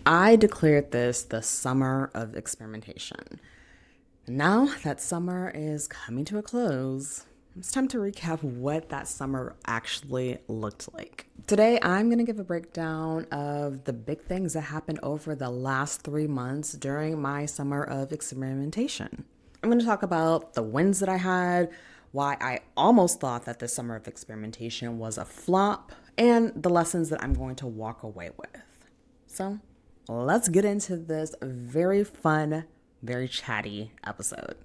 I declared this the summer of experimentation. Now that summer is coming to a close, it's time to recap what that summer actually looked like. Today, I'm going to give a breakdown of the big things that happened over the last 3 months during my summer of experimentation. I'm going to talk about the wins that I had, why I almost thought that this summer of experimentation was a flop, and the lessons that I'm going to walk away with. So, let's get into this very fun, very chatty episode.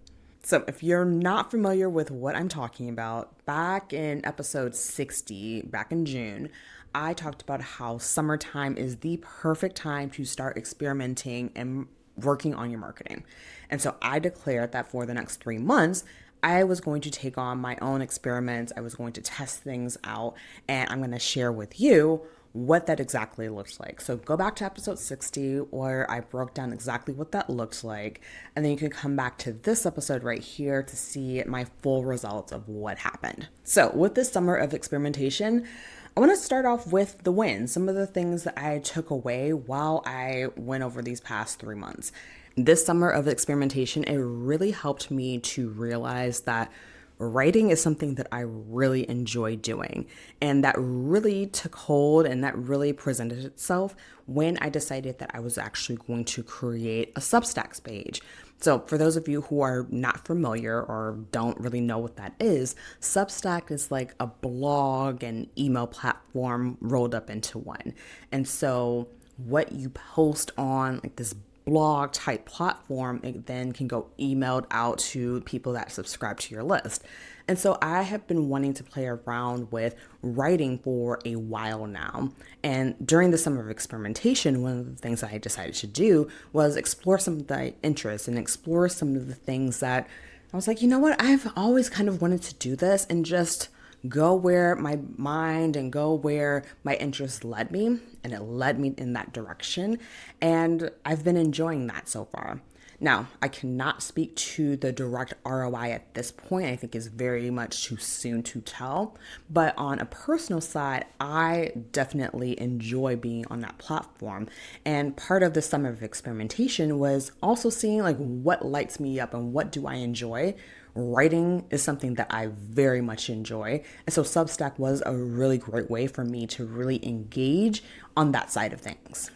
So, if you're not familiar with what I'm talking about, back in episode 60, back in June, I talked about how summertime is the perfect time to start experimenting and working on your marketing. And so I declared that for the next 3 months, I was going to take on my own experiments. I was going to test things out, and I'm going to share with you what that exactly looks like. So go back to episode 60 where I broke down exactly what that looks like. And then you can come back to this episode right here to see my full results of what happened. So with this summer of experimentation, I want to start off with the wins, some of the things that I took away while I went over these past 3 months. This summer of experimentation, it really helped me to realize that writing is something that I really enjoy doing. And that really took hold and that really presented itself when I decided that I was actually going to create a Substack page. So for those of you who are not familiar or don't really know what that is, Substack is like a blog and email platform rolled up into one. And so what you post on like this blog type platform, it then can go emailed out to people that subscribe to your list. And so I have been wanting to play around with writing for a while now. And during the summer of experimentation, one of the things I decided to do was explore some of the interests and explore some of the things that I was like, you know what, I've always kind of wanted to do this and just go where my mind and go where my interests led me, and it led me in that direction. And I've been enjoying that so far. Now, I cannot speak to the direct ROI at this point. I think is very much too soon to tell. But on a personal side, I definitely enjoy being on that platform. And part of the summer of experimentation was also seeing like what lights me up and what do I enjoy. Writing is something that I very much enjoy. And so Substack was a really great way for me to really engage on that side of things.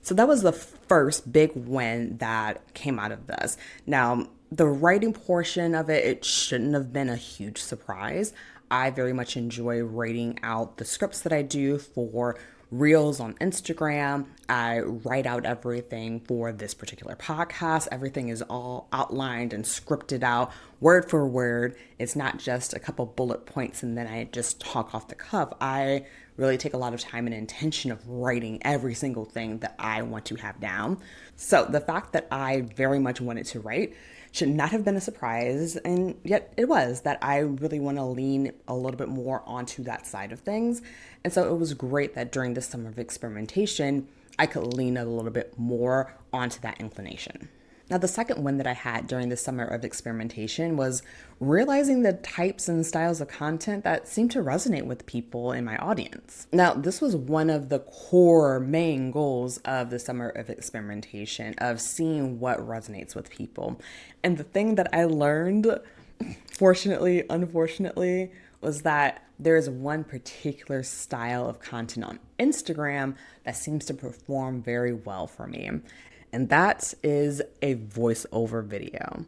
So that was the first big win that came out of this. Now, the writing portion of it, it shouldn't have been a huge surprise. I very much enjoy writing out the scripts that I do for reels on Instagram. I write out everything for this particular podcast. Everything is all outlined and scripted out word for word. It's not just a couple bullet points and then I just talk off the cuff. I really take a lot of time and intention of writing every single thing that I want to have down. So the fact that I very much wanted to write should not have been a surprise, and yet it was that I really want to lean a little bit more onto that side of things. And so it was great that during this summer of experimentation, I could lean a little bit more onto that inclination. Now, the second one that I had during the summer of experimentation was realizing the types and styles of content that seem to resonate with people in my audience. Now, this was one of the core main goals of the summer of experimentation, of seeing what resonates with people. And the thing that I learned, fortunately, unfortunately, was that there is one particular style of content on Instagram that seems to perform very well for me. And that is a voiceover video.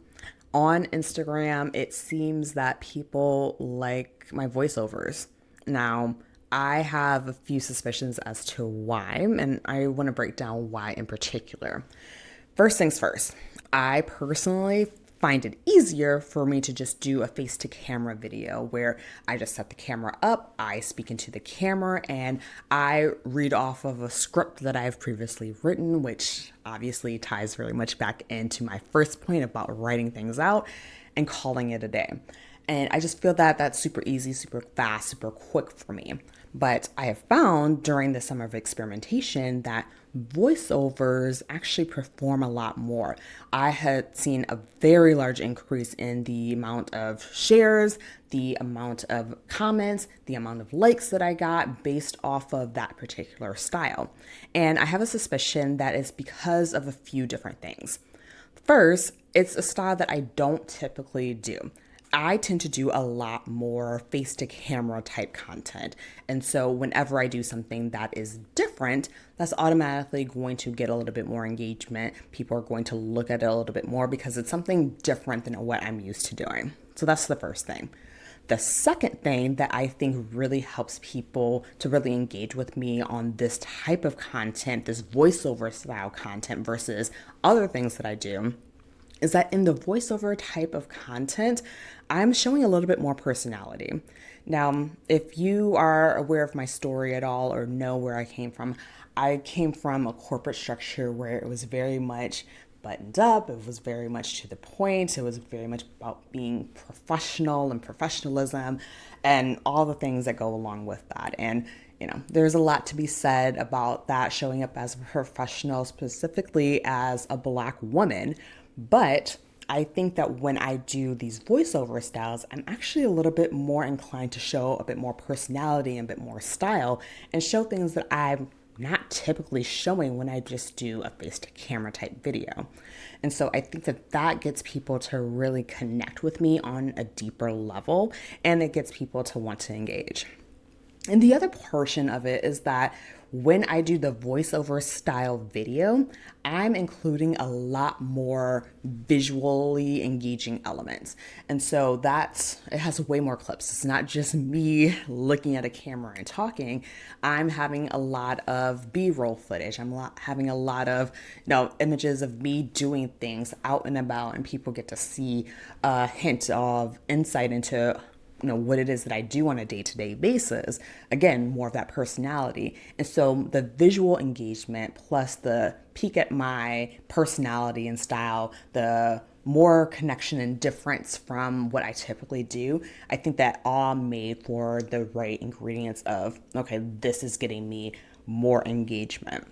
On Instagram, it seems that people like my voiceovers. Now, I have a few suspicions as to why, and I want to break down why in particular. First things first, I personally find it easier for me to just do a face to camera video where I just set the camera up, I speak into the camera, and I read off of a script that I've previously written, which obviously ties very much back into my first point about writing things out and calling it a day. And I just feel that that's super easy, super fast, super quick for me. But I have found during the summer of experimentation that voiceovers actually perform a lot more. I had seen a very large increase in the amount of shares, the amount of comments, the amount of likes that I got based off of that particular style. And I have a suspicion that it's because of a few different things. First, it's a style that I don't typically do. I tend to do a lot more face to camera type content. And so whenever I do something that is different, that's automatically going to get a little bit more engagement. People are going to look at it a little bit more because it's something different than what I'm used to doing. So that's the first thing. The second thing that I think really helps people to really engage with me on this type of content, this voiceover style content versus other things that I do, is that in the voiceover type of content, I'm showing a little bit more personality. Now, if you are aware of my story at all or know where I came from a corporate structure where it was very much buttoned up. It was very much to the point. It was very much about being professional and professionalism and all the things that go along with that. And there's a lot to be said about that, showing up as a professional, specifically as a Black woman. But I think that when I do these voiceover styles, I'm actually a little bit more inclined to show a bit more personality and a bit more style and show things that I'm not typically showing when I just do a face-to-camera type video. And so I think that that gets people to really connect with me on a deeper level, and it gets people to want to engage. And the other portion of it is that when I do the voiceover style video, I'm including a lot more visually engaging elements. And so it has way more clips. It's not just me looking at a camera and talking. I'm having a lot of B-roll footage. I'm having a lot of images of me doing things out and about, and people get to see a hint of insight into what it is that I do on a day-to-day basis. Again, more of that personality. And so the visual engagement plus the peek at my personality and style, the more connection and difference from what I typically do, I think that all made for the right ingredients of, okay, this is getting me more engagement.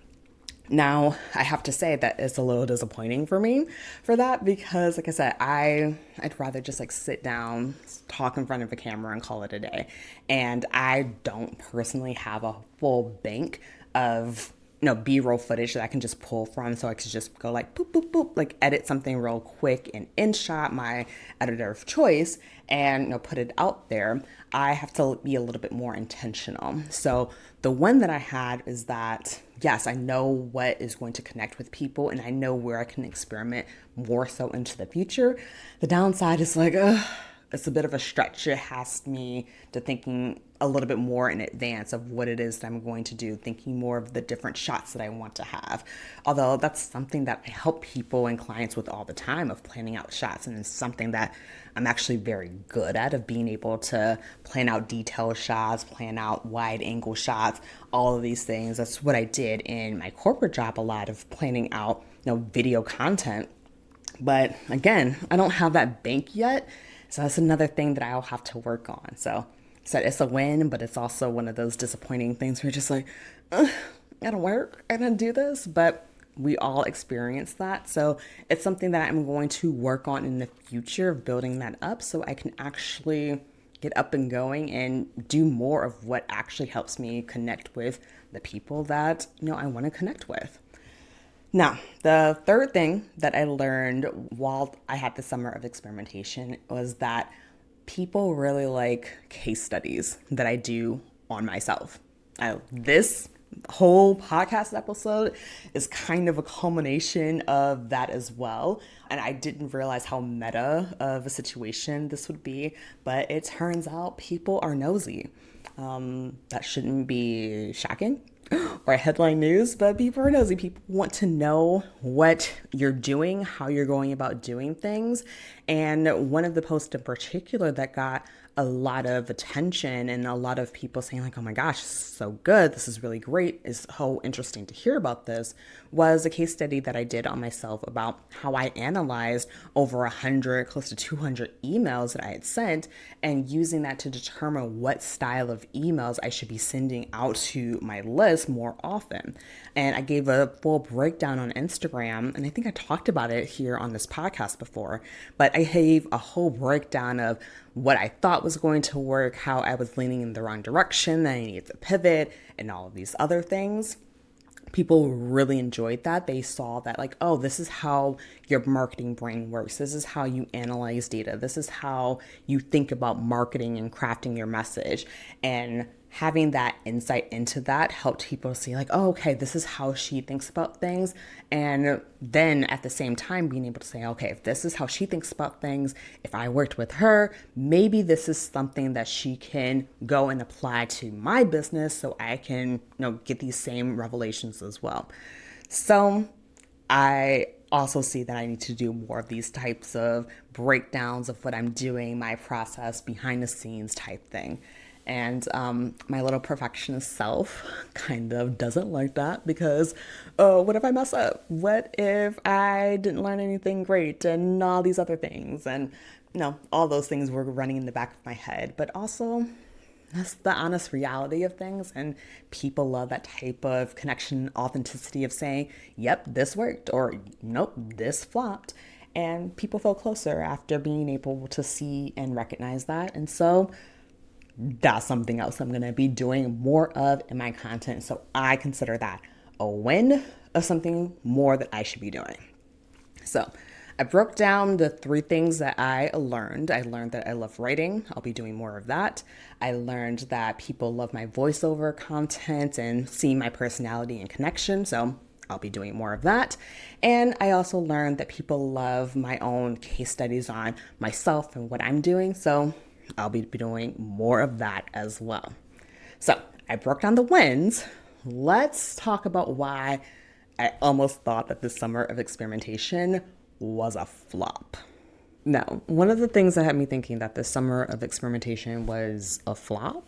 Now, I have to say that it's a little disappointing for me for that because, like I said, I'd rather just sit down, talk in front of a camera and call it a day. And I don't personally have a full bank of B-roll footage that I can just pull from, so I could just go boop, boop, boop, edit something real quick in InShot, my editor of choice, and put it out there. I have to be a little bit more intentional. So the one that I had is that, yes, I know what is going to connect with people, and I know where I can experiment more so into the future. The downside is it's a bit of a stretch. It has me to thinking a little bit more in advance of what it is that I'm going to do, thinking more of the different shots that I want to have. Although that's something that I help people and clients with all the time, of planning out shots, and it's something that I'm actually very good at, of being able to plan out detailed shots, plan out wide angle shots, all of these things. That's what I did in my corporate job, a lot of planning out, video content. But again, I don't have that bank yet. So that's another thing that I'll have to work on. So it's a win, but it's also one of those disappointing things where you're just I don't work, I don't do this, but we all experience that. So it's something that I'm going to work on in the future, of building that up so I can actually get up and going and do more of what actually helps me connect with the people that, I want to connect with. Now, the third thing that I learned while I had the summer of experimentation was that people really like case studies that I do on myself. This whole podcast episode is kind of a culmination of that as well. And I didn't realize how meta of a situation this would be, but it turns out people are nosy. That shouldn't be shocking or headline news, but people are nosy. People want to know what you're doing, how you're going about doing things. And one of the posts in particular that got a lot of attention and a lot of people saying like, oh my gosh, this is so good. This is really great. It's so interesting to hear about this, was a case study that I did on myself about how I analyzed over 100, close to 200 emails that I had sent, and using that to determine what style of emails I should be sending out to my list more often. And I gave a full breakdown on Instagram, and I think I talked about it here on this podcast before, but I gave a whole breakdown of what I thought was going to work, how I was leaning in the wrong direction, that I needed to pivot, and all of these other things. People really enjoyed that. They saw that, like, oh, this is how your marketing brain works. This is how you analyze data. This is how you think about marketing and crafting your message. And having that insight into that helped people see, like, oh, okay, this is how she thinks about things. And then at the same time, being able to say, okay, if this is how she thinks about things, if I worked with her, maybe this is something that she can go and apply to my business so I can, get these same revelations as well. So I also see that I need to do more of these types of breakdowns of what I'm doing, my process, behind the scenes type thing. And my little perfectionist self kind of doesn't like that because, oh, what if I mess up? What if I didn't learn anything great and all these other things? And, all those things were running in the back of my head. But also, that's the honest reality of things. And people love that type of connection, authenticity of saying, yep, this worked, or nope, this flopped. And people feel closer after being able to see and recognize that. And so that's something else I'm going to be doing more of in my content. So I consider that a win of something more that I should be doing. So I broke down the 3 things that I learned. I learned that I love writing. I'll be doing more of that. I learned that people love my voiceover content and see my personality and connection. So I'll be doing more of that. And I also learned that people love my own case studies on myself and what I'm doing. So I'll be doing more of that as well. So I broke down the wins. Let's talk about why I almost thought that this summer of experimentation was a flop. Now, one of the things that had me thinking that this summer of experimentation was a flop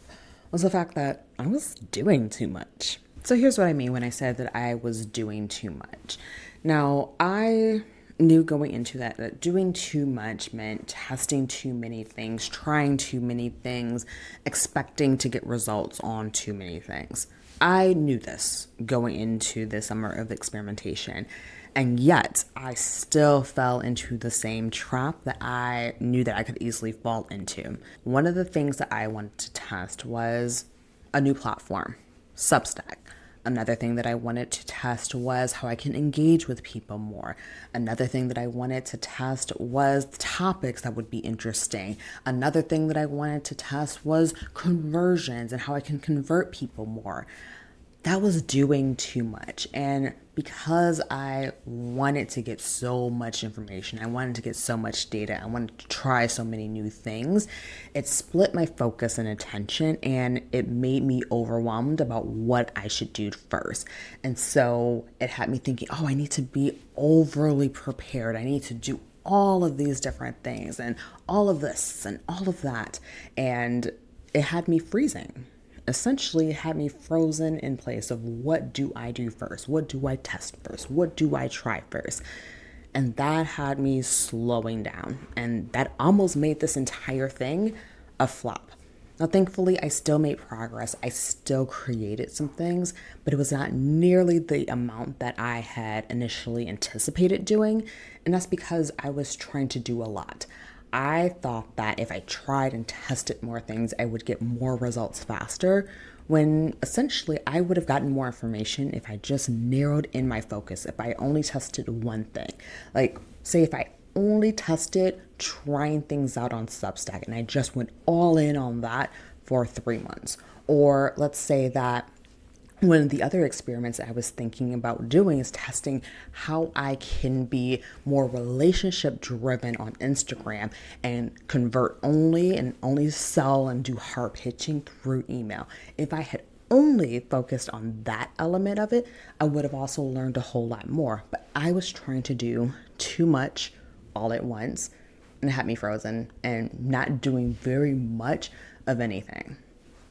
was the fact that I was doing too much. So here's what I mean when I said that I was doing too much. Now, I knew going into that doing too much meant testing too many things, trying too many things, expecting to get results on too many things. I knew this going into the summer of experimentation, and yet I still fell into the same trap that I knew that I could easily fall into. One of the things that I wanted to test was a new platform, Substack. Another thing that I wanted to test was how I can engage with people more. Another thing that I wanted to test was topics that would be interesting. Another thing that I wanted to test was conversions and how I can convert people more. That was doing too much. And because I wanted to get so much information, I wanted to get so much data, I wanted to try so many new things, it split my focus and attention, and it made me overwhelmed about what I should do first. And so it had me thinking, oh, I need to be overly prepared. I need to do all of these different things and all of this and all of that. And it had me freezing. Essentially, it had me frozen in place of what do I do first? What do I test first? What do I try first? And that had me slowing down. And that almost made this entire thing a flop. Now, thankfully, I still made progress. I still created some things, but it was not nearly the amount that I had initially anticipated doing. And that's because I was trying to do a lot. I thought that if I tried and tested more things, I would get more results faster, when essentially I would have gotten more information if I just narrowed in my focus, if I only tested one thing. Like, say if I only tested trying things out on Substack and I just went all in on that for 3 months. Or let's say that one of the other experiments I was thinking about doing is testing how I can be more relationship driven on Instagram and convert only and only sell and do hard pitching through email. If I had only focused on that element of it, I would have also learned a whole lot more. But I was trying to do too much all at once, and it had me frozen and not doing very much of anything.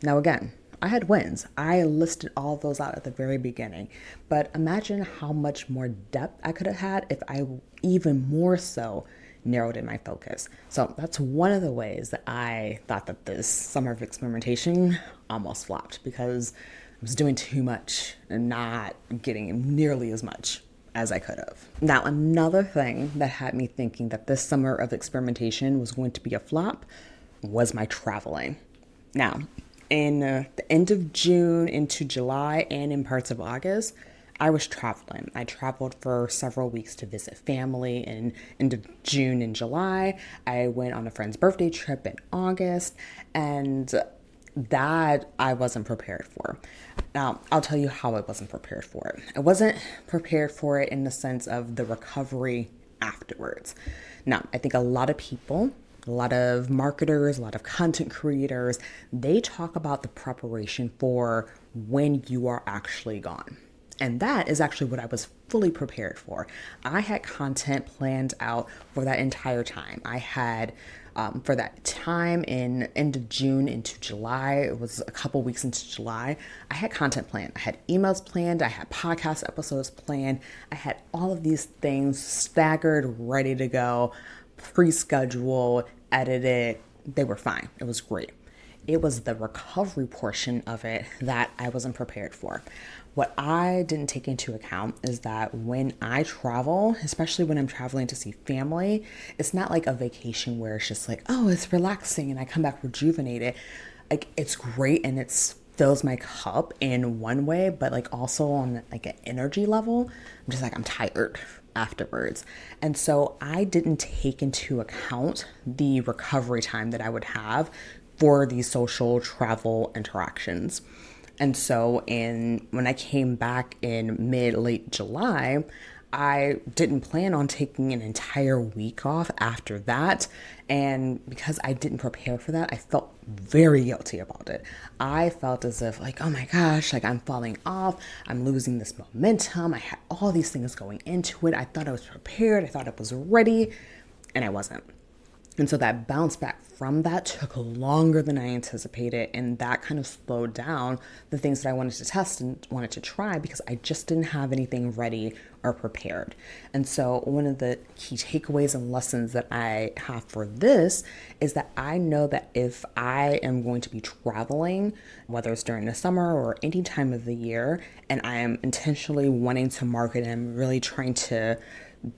Now, again, I had wins. I listed all of those out at the very beginning, but imagine how much more depth I could have had if I even more so narrowed in my focus. So that's one of the ways that I thought that this summer of experimentation almost flopped, because I was doing too much and not getting nearly as much as I could have. Now, another thing that had me thinking that this summer of experimentation was going to be a flop was my traveling. Now, in the end of June into July and in parts of August, I was traveling. I traveled for several weeks to visit family in end of June and July. I went on a friend's birthday trip in August, and that I wasn't prepared for. Now, I'll tell you how I wasn't prepared for it. I wasn't prepared for it in the sense of the recovery afterwards. Now, I think a lot of people, a lot of marketers, a lot of content creators, they talk about the preparation for when you are actually gone. And that is actually what I was fully prepared for. I had content planned out for that entire time. I had, for that time in end of June into July, it was a couple weeks into July, I had content planned. I had emails planned. I had podcast episodes planned. I had all of these things staggered, ready to go, pre-scheduled, edited. They were fine. It was great. It was the recovery portion of it that I wasn't prepared for. What I didn't take into account is that when I travel, especially when I'm traveling to see family, it's not like a vacation where it's just like, oh, it's relaxing and I come back rejuvenated. Like, it's great and it fills my cup in one way, but like also on like an energy level, I'm just like, I'm tired afterwards. And so I didn't take into account the recovery time that I would have for these social travel interactions. And so when I came back in late July, I didn't plan on taking an entire week off after that. And because I didn't prepare for that, I felt very guilty about it. I felt as if like, oh my gosh, like I'm falling off. I'm losing this momentum. I had all these things going into it. I thought I was prepared. I thought I was ready, and I wasn't. And so that bounce back from that took longer than I anticipated. And that kind of slowed down the things that I wanted to test and wanted to try, because I just didn't have anything ready or prepared. And so one of the key takeaways and lessons that I have for this is that I know that if I am going to be traveling, whether it's during the summer or any time of the year, and I am intentionally wanting to market and really trying to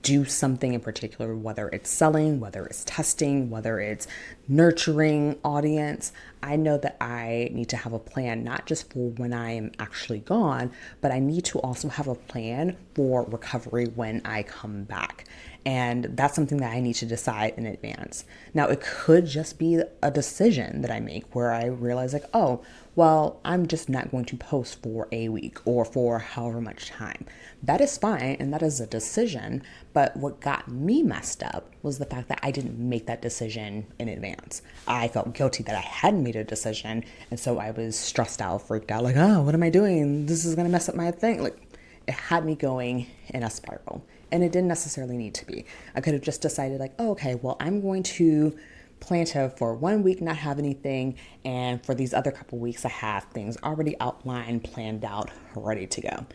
do something in particular, whether it's selling, whether it's testing, whether it's nurturing audience, I know that I need to have a plan, not just for when I am actually gone, but I need to also have a plan for recovery when I come back. And that's something that I need to decide in advance. Now, it could just be a decision that I make where I realize like, oh, well, I'm just not going to post for a week or for however much time. That is fine, and that is a decision. But what got me messed up was the fact that I didn't make that decision in advance. I felt guilty that I hadn't made a decision, and so I was stressed out, freaked out, like, oh, what am I doing? This is gonna mess up my thing. Like, it had me going in a spiral, and it didn't necessarily need to be. I could have just decided like, oh, okay, well, I'm going to plan to, for 1 week, not have anything, and for these other couple weeks, I have things already outlined, planned out, ready to go.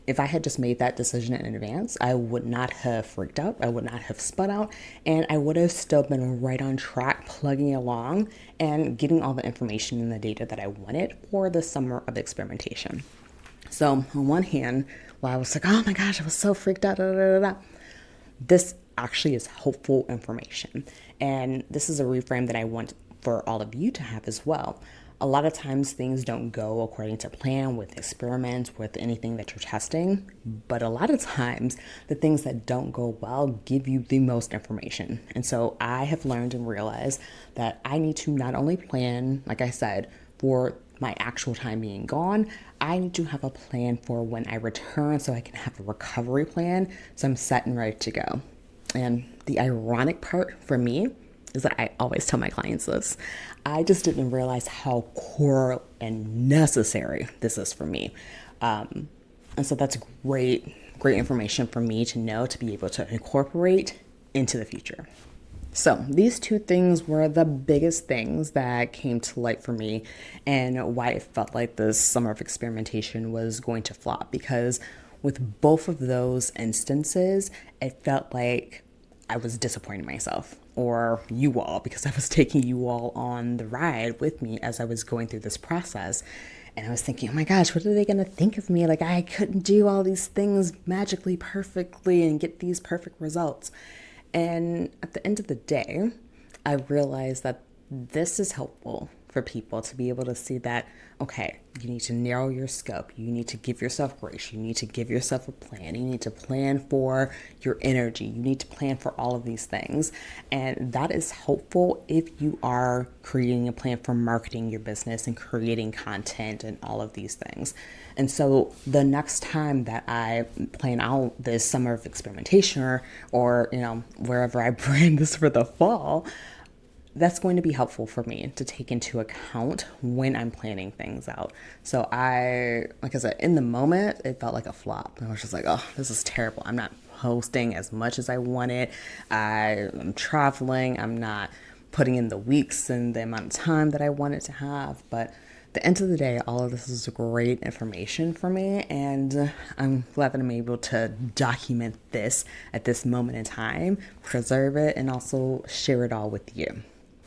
If I had just made that decision in advance, I would not have freaked out, I would not have spun out, and I would have still been right on track, plugging along and getting all the information and the data that I wanted for the summer of experimentation. So on one hand, while I was like, oh my gosh, I was so freaked out, this actually is hopeful information. And this is a reframe that I want for all of you to have as well. A lot of times things don't go according to plan with experiments, with anything that you're testing, but a lot of times the things that don't go well give you the most information. And so I have learned and realized that I need to not only plan, like I said, for my actual time being gone, I need to have a plan for when I return so I can have a recovery plan so I'm set and ready to go. And the ironic part for me is that I always tell my clients this. I just didn't realize how core and necessary this is for me. And so that's great information for me to know, to be able to incorporate into the future. So, these two things were the biggest things that came to light for me and why it felt like this summer of experimentation was going to flop. Because with both of those instances, it felt like I was disappointing myself or you all because I was taking you all on the ride with me as I was going through this process. And I was thinking, oh my gosh, what are they going to think of me? Like, I couldn't do all these things magically perfectly and get these perfect results. And at the end of the day, I realized that this is helpful for people to be able to see that, okay, you need to narrow your scope. You need to give yourself grace. You need to give yourself a plan. You need to plan for your energy. You need to plan for all of these things. And that is helpful if you are creating a plan for marketing your business and creating content and all of these things. And so the next time that I plan out this summer of experimentation or wherever I brand this for the fall, that's going to be helpful for me to take into account when I'm planning things out. So like I said, in the moment, it felt like a flop. I was just like, oh, this is terrible. I'm not posting as much as I wanted. I'm traveling. I'm not putting in the weeks and the amount of time that I wanted to have. But at the end of the day, all of this is great information for me. And I'm glad that I'm able to document this at this moment in time, preserve it, and also share it all with you.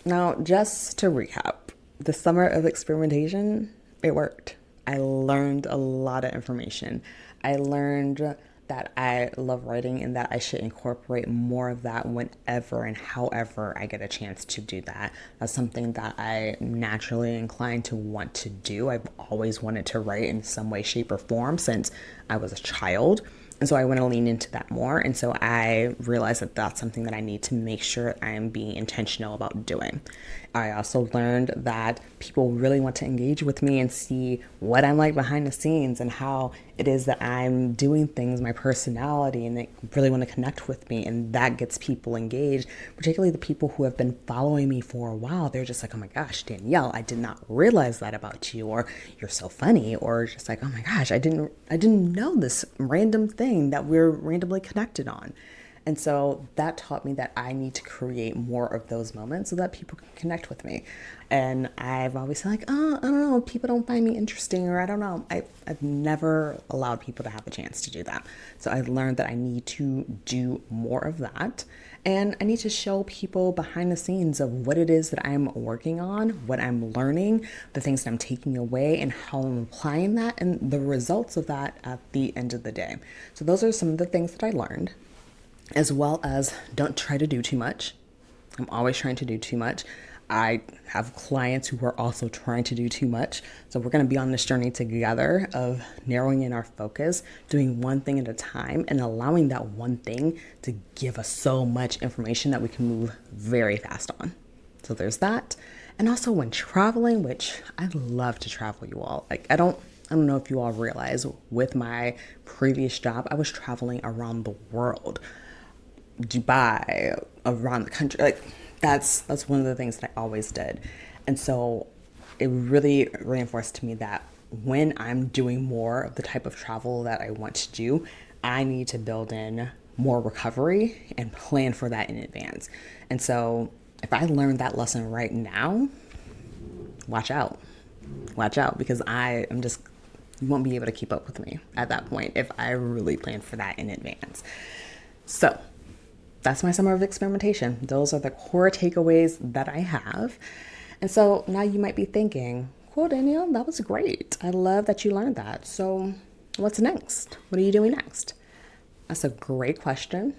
Now, just to recap, the summer of experimentation, it worked. I learned a lot of information. I learned that I love writing and that I should incorporate more of that whenever and however I get a chance to do that. That's something that I naturally inclined to want to do. I've always wanted to write in some way, shape, or form since I was a child. And so I want to lean into that more. And so I realized that that's something that I need to make sure I'm being intentional about doing. I also learned that people really want to engage with me and see what I'm like behind the scenes and how it is that I'm doing things, my personality, and they really want to connect with me. And that gets people engaged, particularly the people who have been following me for a while. They're just like, oh my gosh, Danielle, I did not realize that about you, or you're so funny, or just like, oh my gosh, I didn't know this random thing that we're randomly connected on. And so that taught me that I need to create more of those moments so that people can connect with me. And I've always been like, oh, I don't know, people don't find me interesting, or I don't know. I've never allowed people to have a chance to do that. So I learned that I need to do more of that. And I need to show people behind the scenes of what it is that I'm working on, what I'm learning, the things that I'm taking away, and how I'm applying that, and the results of that at the end of the day. So those are some of the things that I learned, as well as don't try to do too much. I'm always trying to do too much. I have clients who are also trying to do too much. So we're going to be on this journey together of narrowing in our focus, doing one thing at a time, and allowing that one thing to give us so much information that we can move very fast on. So there's that. And also when traveling, which I love to travel, you all. Like I don't know if you all realize, with my previous job, I was traveling around the world. Dubai, around the country. Like that's one of the things that I always did. And so it really reinforced to me that when I'm doing more of the type of travel that I want to do, I need to build in more recovery and plan for that in advance. And so if I learned that lesson right now, watch out. Watch out, because you won't be able to keep up with me at that point if I really plan for that in advance. So that's my summer of experimentation. Those are the core takeaways that I have. And so now you might be thinking, cool, Danielle, that was great. I love that you learned that. So what's next? What are you doing next? That's a great question.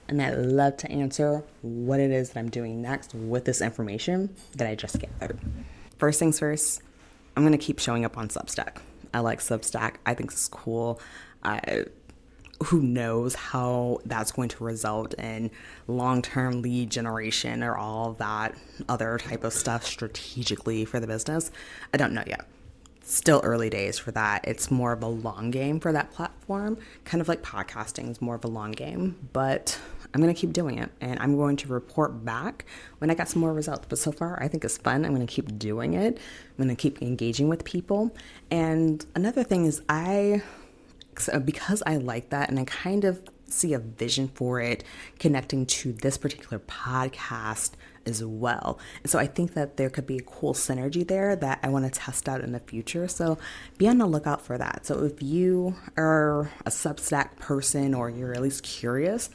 And I'd love to answer what it is that I'm doing next with this information that I just gathered. First things first, I'm going to keep showing up on Substack. I like Substack. I think it's cool. Who knows how that's going to result in long-term lead generation or all of that other type of stuff strategically for the business. I don't know yet. Still early days for that. It's more of a long game for that platform, kind of like podcasting is more of a long game, but I'm going to keep doing it, and I'm going to report back when I got some more results. But so far, I think it's fun. I'm going to keep doing it. I'm going to keep engaging with people. And another thing is because I like that, and I kind of see a vision for it connecting to this particular podcast as well. And so I think that there could be a cool synergy there that I want to test out in the future. So be on the lookout for that. So if you are a Substack person or you're at least curious,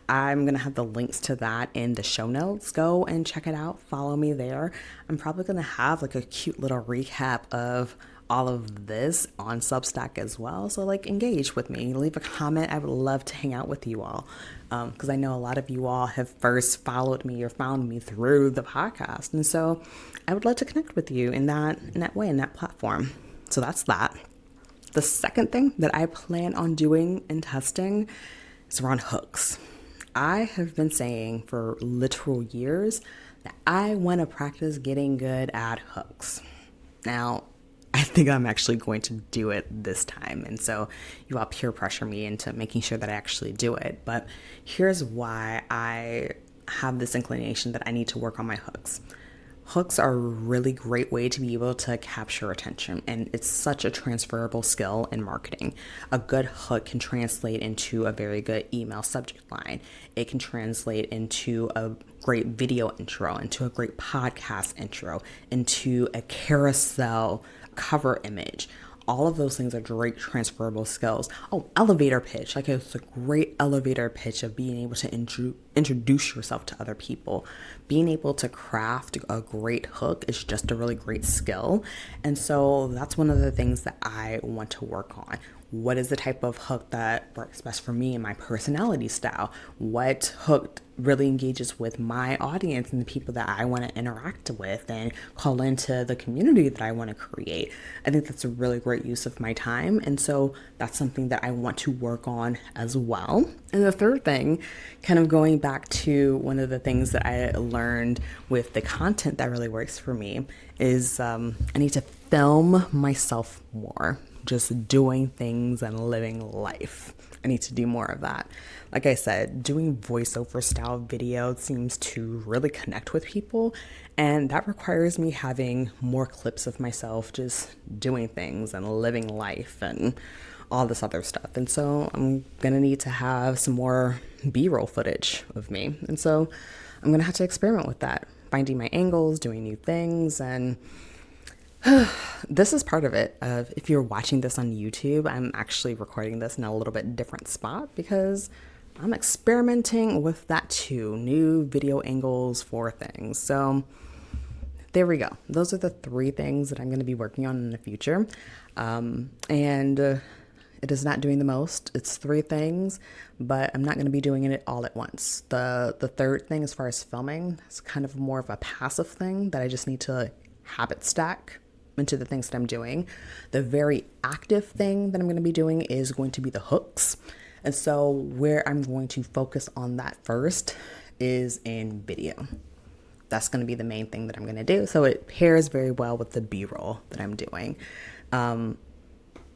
I'm going to have the links to that in the show notes. Go and check it out. Follow me there. I'm probably going to have like a cute little recap of all of this on Substack as well. So like engage with me, leave a comment. I would love to hang out with you all. Because I know a lot of you all have first followed me or found me through the podcast. And so I would love to connect with you in that way, in that platform. So that's that. The second thing that I plan on doing and testing is around hooks. I have been saying for literal years that I want to practice getting good at hooks. Now, I think I'm actually going to do it this time. And so you all peer pressure me into making sure that I actually do it. But here's why I have this inclination that I need to work on my hooks. Hooks are a really great way to be able to capture attention, and it's such a transferable skill in marketing. A good hook can translate into a very good email subject line. It can translate into a great video intro, into a great podcast intro, into a carousel cover image. All of those things are great transferable skills. Oh, elevator pitch. Like it's a great elevator pitch of being able to introduce yourself to other people. Being able to craft a great hook is just a really great skill. And so that's one of the things that I want to work on. What is the type of hook that works best for me and my personality style? What hook really engages with my audience and the people that I want to interact with and call into the community that I want to create? I think that's a really great use of my time. And so that's something that I want to work on as well. And the third thing, kind of going back to one of the things that I learned with the content that really works for me is I need to film myself more. Just doing things and living life. I need to do more of that. Like I said, doing voiceover style video seems to really connect with people, and that requires me having more clips of myself just doing things and living life and all this other stuff. And so I'm gonna need to have some more B-roll footage of me. And so I'm gonna have to experiment with that, finding my angles, doing new things, and this is part of it. If you're watching this on YouTube, I'm actually recording this in a little bit different spot because I'm experimenting with that too, new video angles for things. So there we go. Those are the three things that I'm going to be working on in the future. It is not doing the most. It's three things, but I'm not going to be doing it all at once. The third thing, as far as filming, is kind of more of a passive thing that I just need to habit stack into the things that I'm doing. The very active thing that I'm going to be doing is going to be the hooks. And so where I'm going to focus on that first is in video. That's going to be the main thing that I'm going to do. So it pairs very well with the B-roll that I'm doing.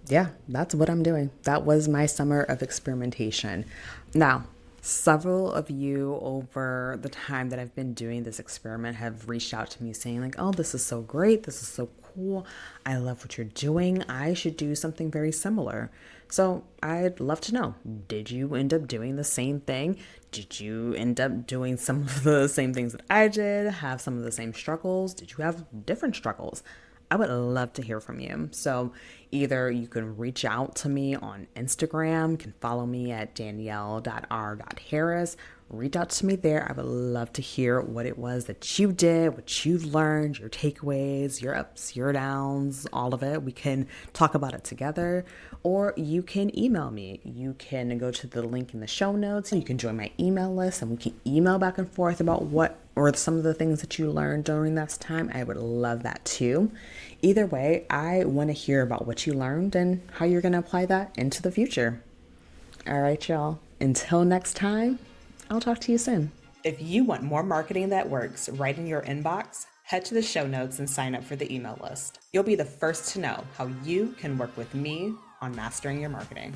Yeah, that's what I'm doing. That was my summer of experimentation. Now, several of you over the time that I've been doing this experiment have reached out to me saying like, oh, this is so great. This is so cool. I love what you're doing. I should do something very similar. So I'd love to know, did you end up doing the same thing? Did you end up doing some of the same things that I did? Have some of the same struggles? Did you have different struggles? I would love to hear from you. So either you can reach out to me on Instagram, you can follow me at Danielle.R.Harris. Reach out to me there. I would love to hear what it was that you did, what you've learned, your takeaways, your ups, your downs, all of it. We can talk about it together, or you can email me. You can go to the link in the show notes. You can join my email list and we can email back and forth about what or some of the things that you learned during this time. I would love that too. Either way, I want to hear about what you learned and how you're going to apply that into the future. All right, y'all. Until next time, I'll talk to you soon. If you want more marketing that works right in your inbox, head to the show notes and sign up for the email list. You'll be the first to know how you can work with me on mastering your marketing.